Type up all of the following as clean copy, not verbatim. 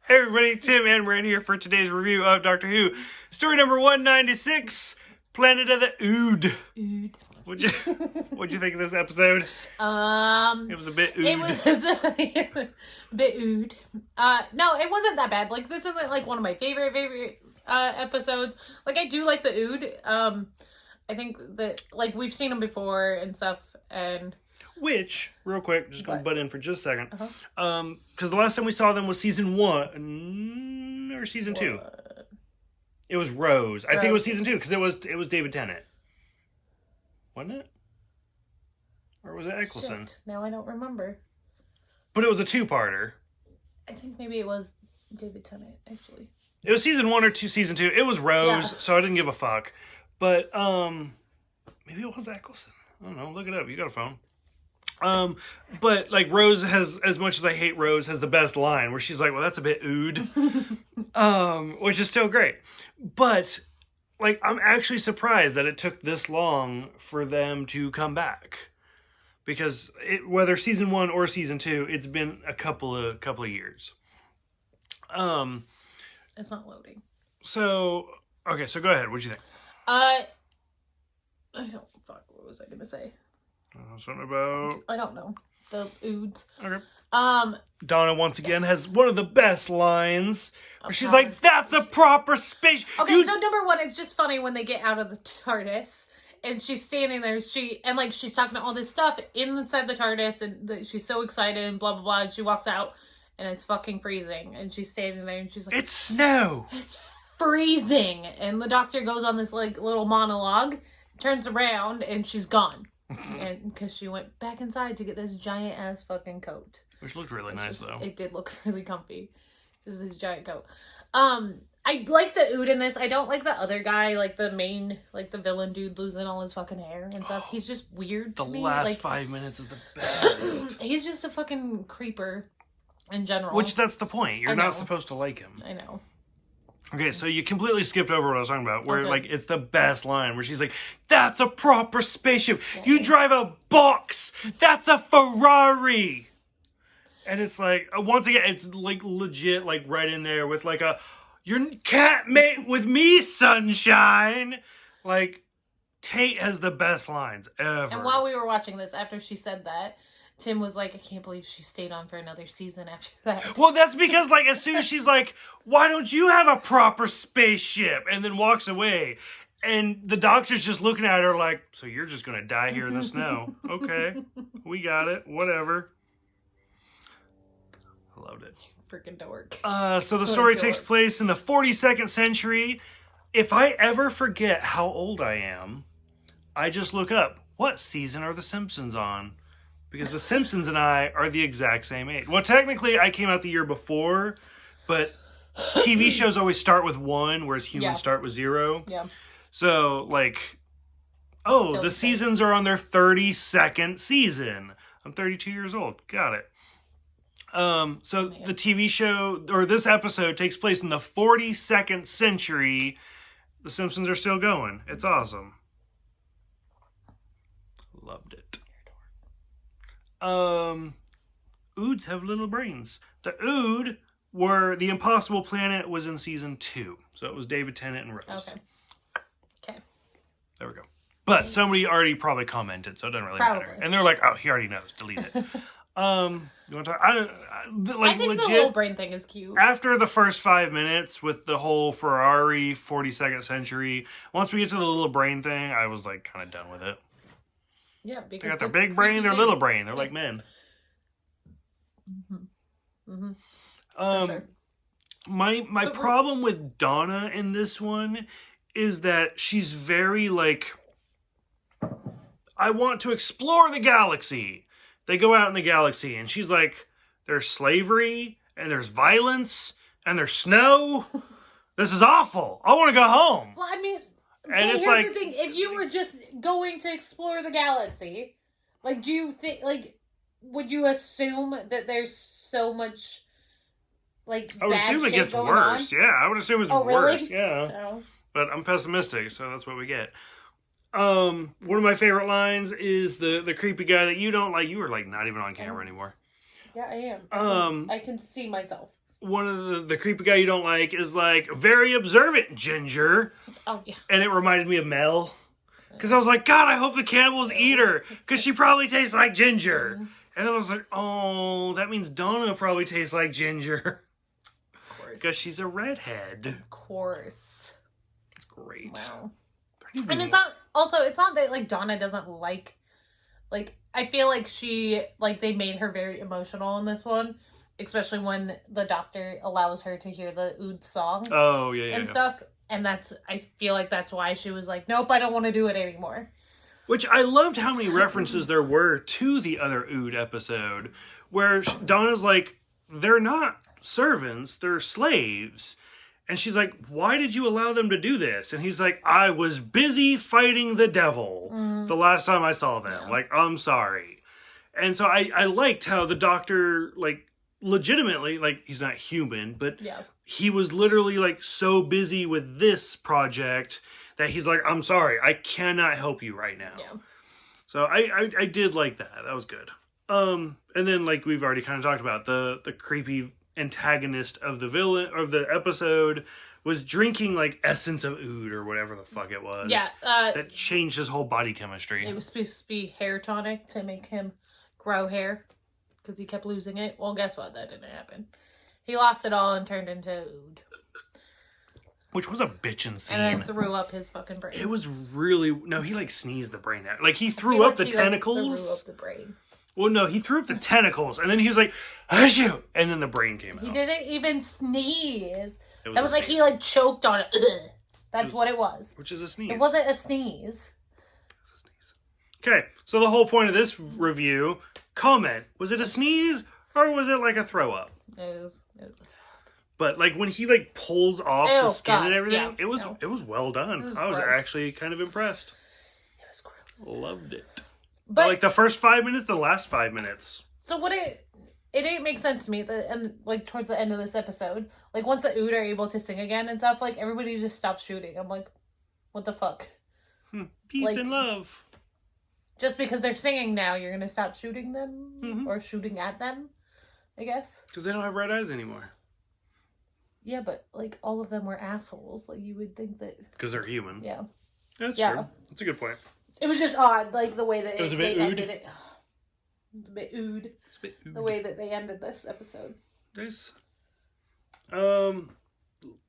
Hey everybody, Tim and Miranda here for today's review of Doctor Who. Story number 196, Planet of the Ood. Ood. What'd you think of this episode? It was a bit ood. It was a bit ood. No, it wasn't that bad. Like, this isn't like one of my favorite episodes. Like, I do like the ood. I think that, like, we've seen them before and stuff, and... Which, real quick, just gonna butt in for just a second. Uh-huh. Because the last time we saw them was season 1, or season 2? It was Rose. I think it was season 2, because it was David Tennant. Wasn't it? Or was it Eccleston? Shit. Now I don't remember. But it was a 2-parter. I think maybe it was David Tennant, actually. It was season 1 or season 2. It was Rose, so I didn't give a fuck. But, maybe it was Eccleston. I don't know. Look it up. You got a phone. But, like, Rose has, as much as I hate Rose, has the best line where she's like, well, that's a bit ood. Which is still great. But, like, I'm actually surprised that it took this long for them to come back. Because whether season 1 or season 2, it's been a couple of years. It's not loading. So, okay, so go ahead. What'd you think? I don't, what was I gonna say? Something about... I don't know. The oods. Okay. Donna, once again, has one of the best lines. Where she's like, that's a proper space. Okay, so number one, it's just funny when they get out of the TARDIS. And she's standing there, she's talking all this stuff inside the TARDIS. And she's so excited and blah, blah, blah. And she walks out. And it's fucking freezing. And she's standing there and she's like... It's snow. It's freezing. And the doctor goes on this, like, little monologue. Turns around and she's gone. And because she went back inside to get this giant ass fucking coat, which looked really nice though. It did look really comfy. Just this giant coat. I like the ood in this. I don't like the other guy, like the main, like the villain dude losing all his fucking hair and stuff. He's just weird to me. The last like, 5 minutes is the best. He's just a fucking creeper in general. Which that's the point. You're not supposed to like him. I know. Okay, so you completely skipped over what I was talking about, where, like, it's the best line, where she's like, that's a proper spaceship. Yeah. You drive a box. That's a Ferrari. And it's like, once again, it's, like, legit, like, right in there with, like, you can't mate with me, sunshine. Like, Tate has the best lines ever. And while we were watching this, after she said that, Tim was like, I can't believe she stayed on for another season after that. Well, that's because, like, as soon as she's like, why don't you have a proper spaceship? And then walks away. And the doctor's just looking at her like, so you're just going to die here in the snow. Okay, we got it. Whatever. I loved it. Freaking dork. So the story takes place in the 42nd century. If I ever forget how old I am, I just look up, what season are The Simpsons on? Because The Simpsons and I are the exact same age. Well, technically, I came out the year before, but TV shows always start with 1, whereas humans start with 0. Yeah. So, like, the seasons are on their 32nd season. I'm 32 years old. Got it. So the TV show, or this episode, takes place in the 42nd century. The Simpsons are still going. It's awesome. Loved it. Oods have little brains. The Ood the Impossible Planet was in season 2. So it was David Tennant and Rose. Okay. There we go. But somebody already probably commented, so it doesn't really matter. And they're like, oh, he already knows. Delete it. You want to talk? I think legit, the little brain thing is cute. After the first 5 minutes with the whole Ferrari 42nd century, once we get to the little brain thing, I was like kind of done with it. Yeah, because they got their big brain, their little brain. They're like men. Sure. My problem with Donna in this one is that she's very like, I want to explore the galaxy. They go out in the galaxy and she's like, there's slavery and there's violence and there's snow. This is awful. I want to go home. Well, I mean... And but it's here's the thing, if you were just going to explore the galaxy, like, do you think, like, would you assume that there's so much, like, I would assume it gets worse. Yeah, I would assume it's worse. Really? Yeah. Oh. But I'm pessimistic, so that's what we get. One of my favorite lines is the creepy guy that you don't like. You were, like, not even on camera anymore. Yeah, I am. I can see myself. one of the creepy guy you don't like is like, very observant Ginger. Oh, yeah. And it reminded me of Mel. Because I was like, God, I hope the cannibals eat her. Because she probably tastes like Ginger. Mm-hmm. And then I was like, oh, that means Donna probably tastes like Ginger. Of course. Because she's a redhead. Of course. It's great. Wow. And it's not that, like, Donna doesn't like, I feel like they made her very emotional in this one. Especially when the doctor allows her to hear the Ood song. Oh, yeah. And stuff. And I feel like that's why she was like, nope, I don't want to do it anymore. Which I loved how many references there were to the other Ood episode. Where Donna's like, they're not servants, they're slaves. And she's like, why did you allow them to do this? And he's like, I was busy fighting the devil the last time I saw them. Yeah. Like, I'm sorry. And so I liked how the doctor, like, legitimately, like, he's not human, but he was literally, like, so busy with this project that he's like, I'm sorry, I cannot help you right now. Yeah. So I did like that. That was good. And then, like, we've already kind of talked about the creepy antagonist of the villain of the episode was drinking like essence of Ood or whatever the fuck it was. Yeah. That changed his whole body chemistry. It was supposed to be hair tonic to make him grow hair because he kept losing it. Well, guess what? That didn't happen. He lost it all and turned into Ood. Which was a bitchin' scene. And then threw up his fucking brain. It was really... No, he like sneezed the brain out. Like he threw up the tentacles. Threw up the brain. Well, no, he threw up the tentacles, and then he was like, "Achoo!" And then the brain came out. He didn't even sneeze. That was like he like choked on it. Ugh. That's what it was. Which is a sneeze. It wasn't a sneeze. It's a sneeze. Okay, so the whole point of this review, comment, was it a sneeze, or was it like a throw up? It was But like when he like pulls off the skin and everything, yeah, it was well done. I was actually kind of impressed. It was gross. Loved it. But like the first 5 minutes, the last 5 minutes. So what it didn't make sense to me that, and like towards the end of this episode, like once the Ood are able to sing again and stuff, like everybody just stops shooting. I'm like, what the fuck? Peace like, and love. Just because they're singing now, you're gonna stop shooting them or shooting at them, I guess. Because they don't have red eyes anymore. Yeah, but like all of them were assholes. Like you would think that because they're human. Yeah. That's true. That's a good point. It was just odd, like the way that they ended it. It's a bit Ood. The way that they ended this episode. Nice.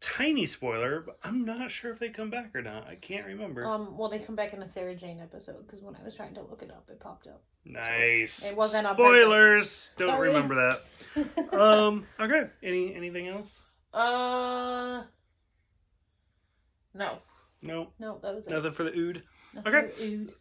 Tiny spoiler, but I'm not sure if they come back or not. I can't remember. Well, they come back in a Sarah Jane episode because when I was trying to look it up, it popped up. Nice. So it wasn't on spoilers. Don't Sorry. remember that. Okay. Anything else? No. No. No, that was it. Nothing for the Ood. Nothing Okay. for Ood.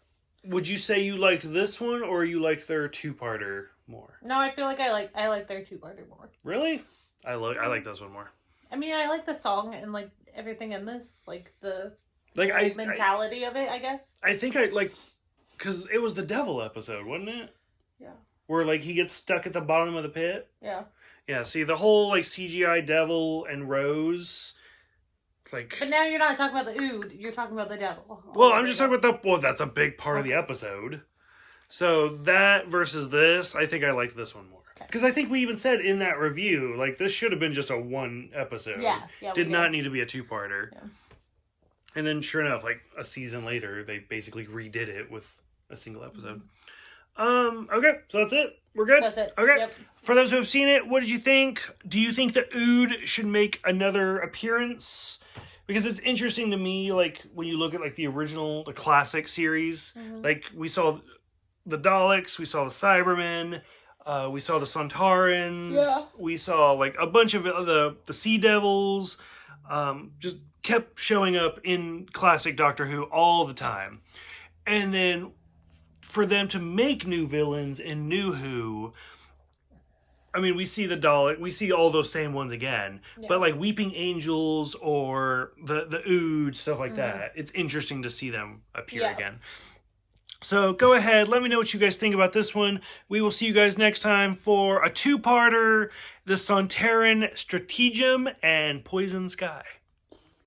Would you say you liked this one or you liked their two-parter more? No, I feel like I like their two-parter more. Really? I like this one more. I mean, I like the song and like everything in this, like the mentality of it, I guess. I think I like because it was the devil episode, wasn't it? Yeah. Where like he gets stuck at the bottom of the pit. Yeah. Yeah. See the whole like CGI devil and Rose. Like, but now you're not talking about the Ood, you're talking about the devil. Well, I'm just talking about that's a big part of the episode. So that versus this, I think I liked this one more. Because I think we even said in that review, like, this should have been just a one episode. Yeah. Did not need to be a two-parter. Yeah. And then, sure enough, like, a season later, they basically redid it with a single episode. Okay, so that's it. We're good? That's it. Okay. Yep. For those who have seen it, what did you think? Do you think that Ood should make another appearance? Because it's interesting to me, like, when you look at, like, the original, the classic series, like, we saw the Daleks, we saw the Cybermen, we saw the Sontarans, we saw, like, a bunch of the Sea Devils, just kept showing up in classic Doctor Who all the time. And then, for them to make new villains in New Who, I mean, we see the Dalek, we see all those same ones again, but like Weeping Angels or the Ood, stuff like that, it's interesting to see them appear again. So go ahead, let me know what you guys think about this one. We will see you guys next time for a two-parter, the Sontaran Stratagem and Poison Sky.